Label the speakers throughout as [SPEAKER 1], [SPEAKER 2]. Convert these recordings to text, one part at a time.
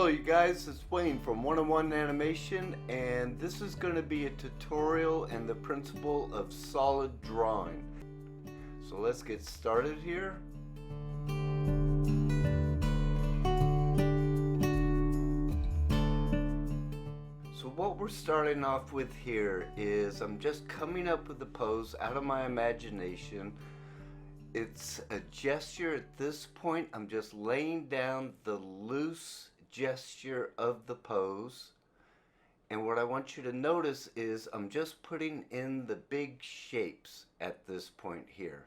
[SPEAKER 1] you guys, it's Wayne from 101 Animation, and this is going to be a tutorial and the principle of solid drawing. So let's get started here. So what we're starting off with here is I'm just coming up with the pose out of my imagination. It's a gesture at this point. I'm just laying down the loose gesture of the pose. And what I want you to notice is I'm just putting in the big shapes at this point here.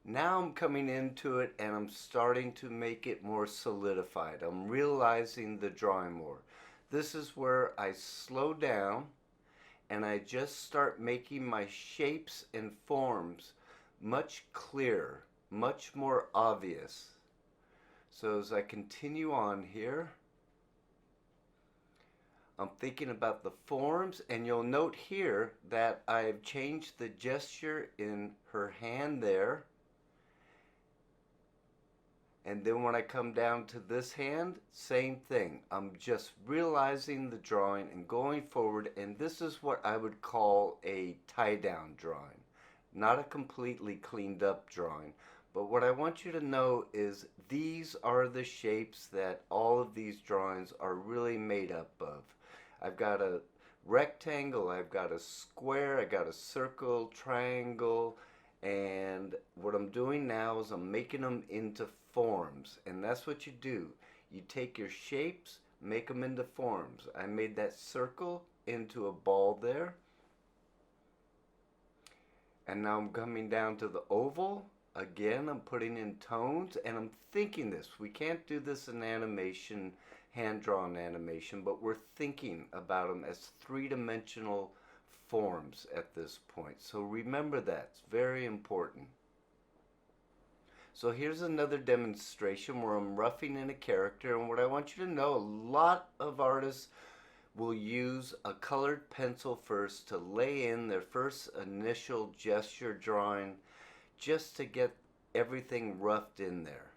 [SPEAKER 1] Now I'm coming into it and I'm starting to make it more solidified. I'm realizing the drawing more. This is where I slow down and I just start making my shapes and forms much clearer, much more obvious. So as I continue on here, I'm thinking about the forms, and you'll note here that I've changed the gesture in her hand there. And then when I come down to this hand, same thing. I'm just realizing the drawing and going forward, and this is what I would call a tie-down drawing. Not a completely cleaned up drawing. But what I want you to know is these are the shapes that all of these drawings are really made up of. I've got a rectangle, I've got a square, I've got a circle, triangle, and what I'm doing now is I'm making them into forms, and that's what you do. You take your shapes, make them into forms. I made that circle into a ball there, and now I'm coming down to the oval. Again, I'm putting in tones, and I'm thinking this. We can't do this in animation, hand-drawn animation, but we're thinking about them as three-dimensional forms at this point. So remember that. It's very important. So here's another demonstration where I'm roughing in a character, and what I want you to know, a lot of artists will use a colored pencil first to lay in their first initial gesture drawing just to get everything roughed in there.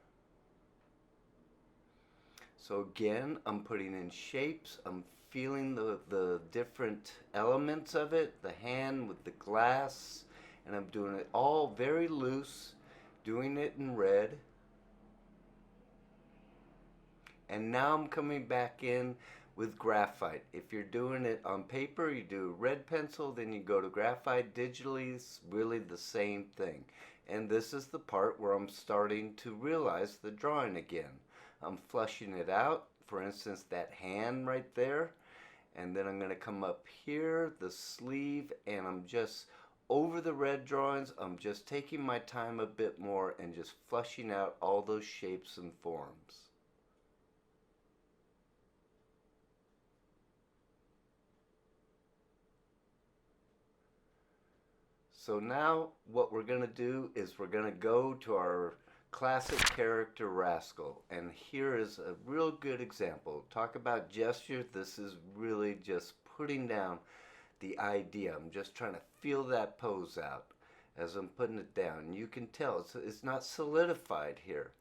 [SPEAKER 1] So again, I'm putting in shapes, I'm feeling the different elements of it, the hand with the glass, and I'm doing it all very loose, doing it in red. And now I'm coming back in with graphite. If you're doing it on paper, you do red pencil, then you go to graphite. Digitally, it's really the same thing. And this is the part where I'm starting to realize the drawing again. I'm flushing it out, for instance, that hand right there. And then I'm going to come up here, the sleeve, and I'm just over the red drawings. I'm just taking my time a bit more and just flushing out all those shapes and forms. So now what we're going to do is we're going to go to our classic character Rascal, and here is a real good example. Talk about gesture. This is really just putting down the idea. I'm just trying to feel that pose out as I'm putting it down. You can tell it's not solidified here,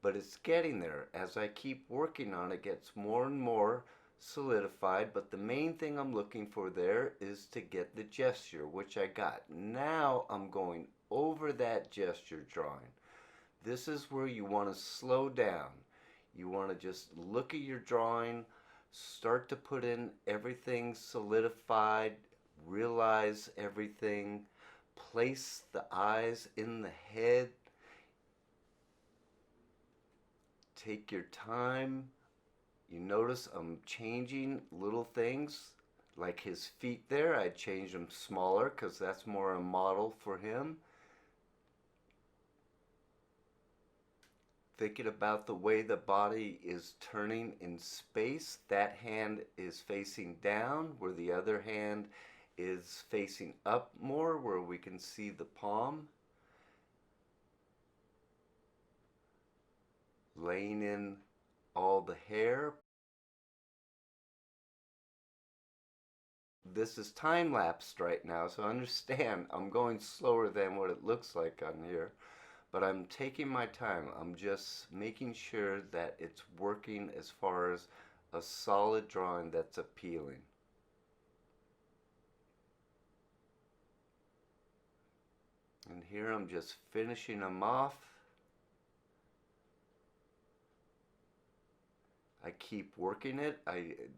[SPEAKER 1] but it's getting there. As I keep working on it, it gets more and more solidified, but the main thing I'm looking for there is to get the gesture, which I got. Now I'm going over that gesture drawing. This is where you want to slow down. You want to just look at your drawing, start to put in everything solidified, realize everything, place the eyes in the head, take your time. You notice I'm changing little things, like his feet there. I changed them smaller because that's more a model for him. Thinking about the way the body is turning in space. That hand is facing down, where the other hand is facing up more, where we can see the palm. Laying in all the hair. This is time-lapsed right now, so understand I'm going slower than what it looks like on here. but I'm taking my time. I'm just making sure that it's working as far as a solid drawing that's appealing. And here I'm just finishing them off. I keep working it.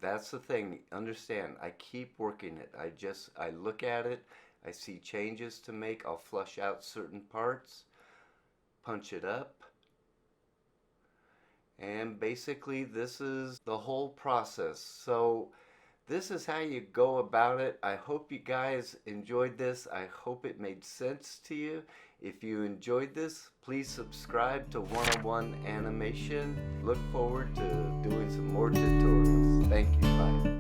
[SPEAKER 1] That's the thing. Understand, I keep working it. I look at it. I see changes to make. I'll flush out certain parts, punch it up. And basically this is the whole process. So this is how you go about it. I hope you guys enjoyed this. I hope it made sense to you. If you enjoyed this, please subscribe to One-on-One Animation. Look forward to doing some more tutorials. Thank you. Bye.